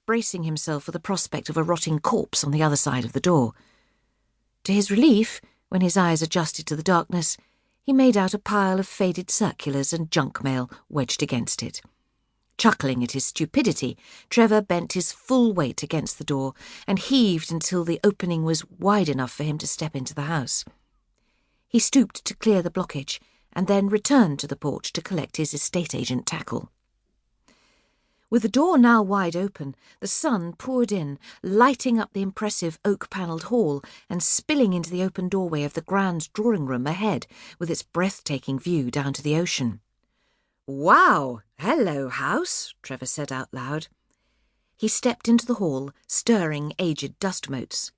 bracing himself for the prospect of a rotting corpse on the other side of the door. To his relief, when his eyes adjusted to the darkness, he made out a pile of faded circulars and junk mail wedged against it. Chuckling at his stupidity, Trevor bent his full weight against the door and heaved until the opening was wide enough for him to step into the house. He stooped to clear the blockage and then returned to the porch to collect his estate agent tackle. With the door now wide open, the sun poured in, lighting up the impressive oak-panelled hall and spilling into the open doorway of the grand drawing-room ahead with its breathtaking view down to the ocean. "Wow! Hello, house," Trevor said out loud. He stepped into the hall, stirring aged dust motes.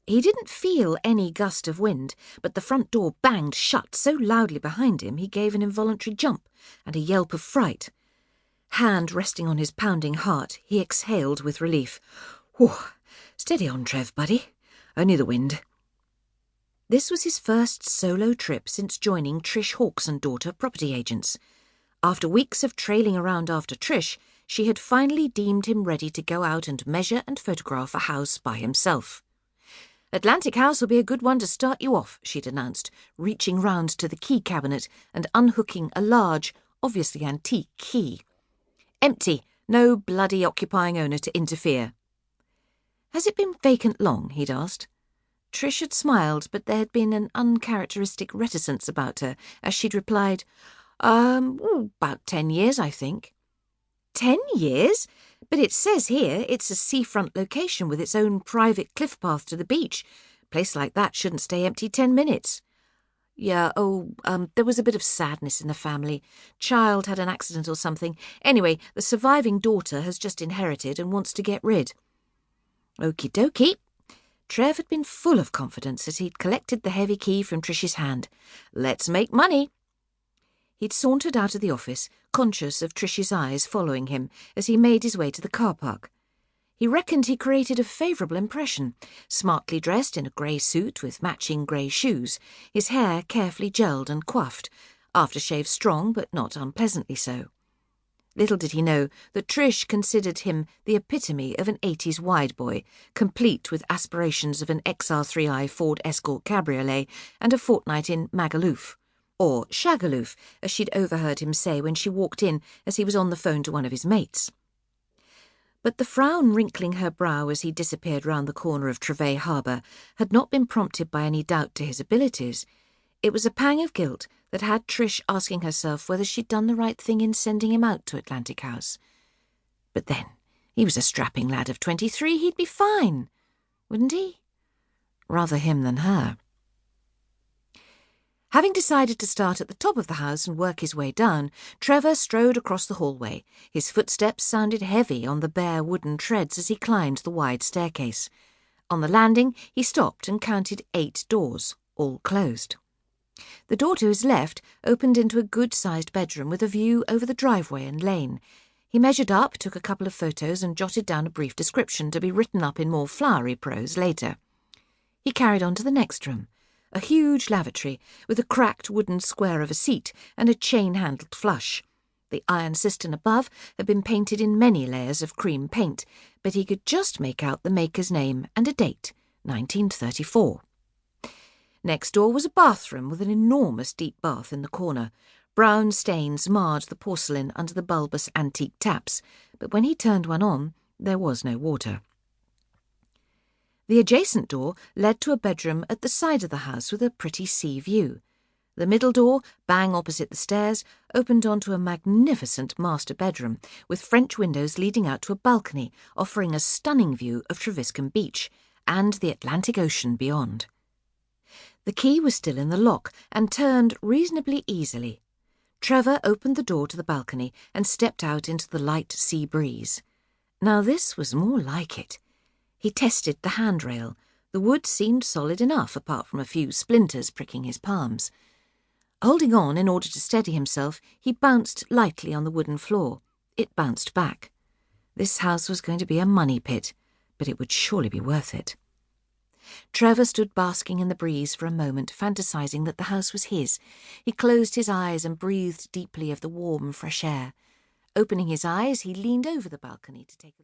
He didn't feel any gust of wind, but the front door banged shut so loudly behind him he gave an involuntary jump and a yelp of fright. Hand resting on his pounding heart, he exhaled with relief. "Whew! Steady on, Trev, buddy. Only the wind." This was his first solo trip since joining Trish Hawkes and daughter property agents. After weeks of trailing around after Trish, she had finally deemed him ready to go out and measure and photograph a house by himself. "Atlantic House will be a good one to start you off," she'd announced, reaching round to the key cabinet and unhooking a large, obviously antique key. "Empty. No bloody occupying owner to interfere." "Has it been vacant long?" he'd asked. Trish had smiled, but there had been an uncharacteristic reticence about her as she'd replied, about 10 years, I think." 10 years? But it says here it's a seafront location with its own private cliff path to the beach. A place like that shouldn't stay empty 10 minutes. "Yeah, there was a bit of sadness in the family. Child had an accident or something. Anyway, the surviving daughter has just inherited and wants to get rid." Okie dokie. Trev had been full of confidence as he'd collected the heavy key from Trish's hand. "Let's make money." He'd sauntered out of the office, conscious of Trish's eyes following him as he made his way to the car park. He reckoned he created a favourable impression, smartly dressed in a grey suit with matching grey shoes, his hair carefully gelled and coiffed, aftershave strong but not unpleasantly so. Little did he know that Trish considered him the epitome of an 80s wide boy, complete with aspirations of an XR3i Ford Escort cabriolet and a fortnight in Magaluf. Or Shagaloof, as she'd overheard him say when she walked in as he was on the phone to one of his mates. But the frown wrinkling her brow as he disappeared round the corner of Trevay Harbour had not been prompted by any doubt to his abilities. It was a pang of guilt that had Trish asking herself whether she'd done the right thing in sending him out to Atlantic House. But then, he was a strapping lad of 23, he'd be fine, wouldn't he? Rather him than her. Having decided to start at the top of the house and work his way down, Trevor strode across the hallway. His footsteps sounded heavy on the bare wooden treads as he climbed the wide staircase. On the landing, he stopped and counted 8 doors, all closed. The door to his left opened into a good-sized bedroom with a view over the driveway and lane. He measured up, took a couple of photos and jotted down a brief description to be written up in more flowery prose later. He carried on to the next room. A huge lavatory with a cracked wooden square of a seat and a chain-handled flush. The iron cistern above had been painted in many layers of cream paint, but he could just make out the maker's name and a date, 1934. Next door was a bathroom with an enormous deep bath in the corner. Brown stains marred the porcelain under the bulbous antique taps, but when he turned one on, there was no water. The adjacent door led to a bedroom at the side of the house with a pretty sea view. The middle door, bang opposite the stairs, opened onto a magnificent master bedroom with French windows leading out to a balcony offering a stunning view of Treviscombe Beach and the Atlantic Ocean beyond. The key was still in the lock and turned reasonably easily. Trevor opened the door to the balcony and stepped out into the light sea breeze. Now this was more like it. He tested the handrail. The wood seemed solid enough, apart from a few splinters pricking his palms. Holding on in order to steady himself, he bounced lightly on the wooden floor. It bounced back. This house was going to be a money pit, but it would surely be worth it. Trevor stood basking in the breeze for a moment, fantasizing that the house was his. He closed his eyes and breathed deeply of the warm, fresh air. Opening his eyes, he leaned over the balcony to take a look.